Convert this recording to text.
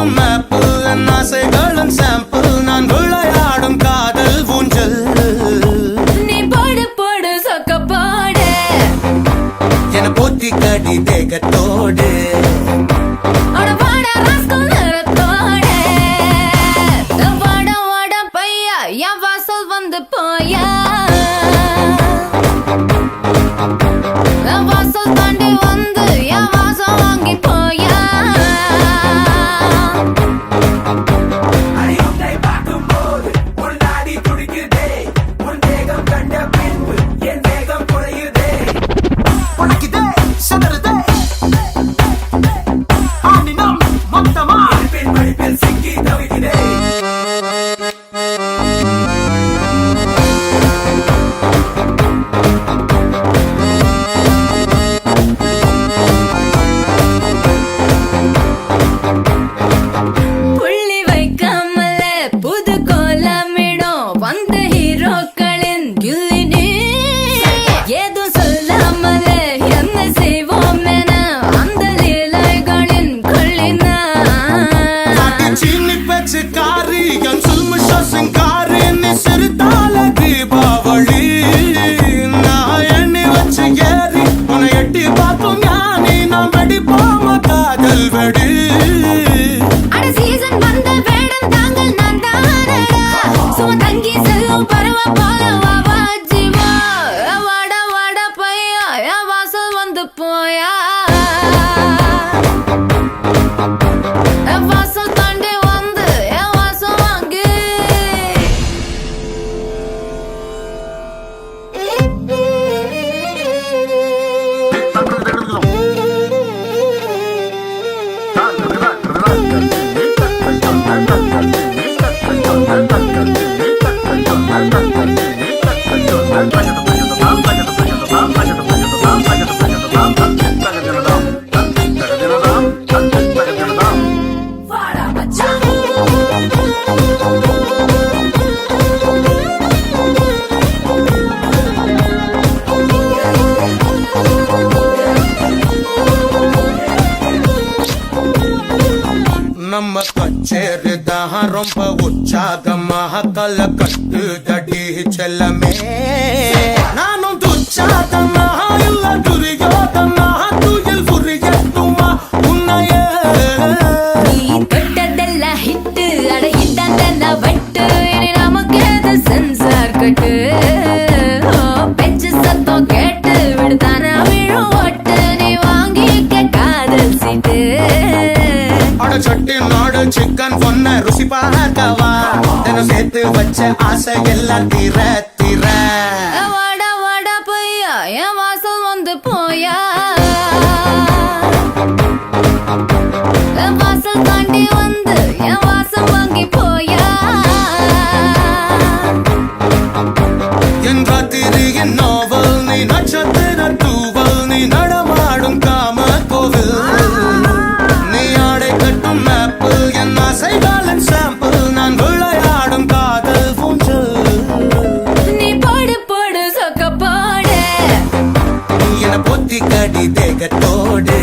கட்டும் மேப்பு என் ஆசைகளும் சாம்பிள் நான் விளையாடும் காதல் ஊஞ்சல் நீ போடு போடு சொக்க போடு என போத்தி கடி தேகத்தோடு போயா வாசல் தாண்டி வந்து என் வாசம் வாங்கி போயா பார்க்கும்போது ஒரு நாடி துடிக்குதே உன் தேகம் கண்ட பின்பு என் தேகம் குறையுதே உனக்குதே சதறுதே ஆனினம் மொத்தமா பின் படிப்பில் சிக்கி தவிக்கிறே போயா வாசல் தாண்டி வந்து என் வாசம் வாங்கி நம்ம கச்சேரிதான் ரொம்ப உற்சாகமாக கல கட்டு தடி செல்லமே நானும் துச்சாதமாக இல்ல துரியோதமாக துயில் புரியட்டுமா உன்னையே நீ தொட்டதெல்லாம் ஹிட்டு அட ஹிட்டாந்தெல்லாம் வட்டு இனி நமக்கு எது சென்சார் கட்டு பெஞ்சு சத்தம் கேட்டு விடுதானா விழும் ஓட்டு நீ வாங்கிக்க காதல் சீட்டு சட்டி நாடு சிக்கன் பொண்ண ருசி பார்க்கவா தினம் சேர்த்து வச்ச ஆசை எல்லாம் தீர தீர வாடா வாடா பையா என் வாசல் வந்து போயா வாசல் தாண்டி வந்து என் வாசம் வாங்கி போயா என் ராத்திரியின் நாவல் நீ நட்சத்திர தூவல் நீ நடமாடும் காம கோவில் நீ ஆடை கட்டும் மேப்பு என் ஆசைகளின் சாம்பிள் நான் விளையாடும் காதல் ஊஞ்சல் நீ போடு போடு சொக்க போடு என பொத்தி கடி தேகத்தோடு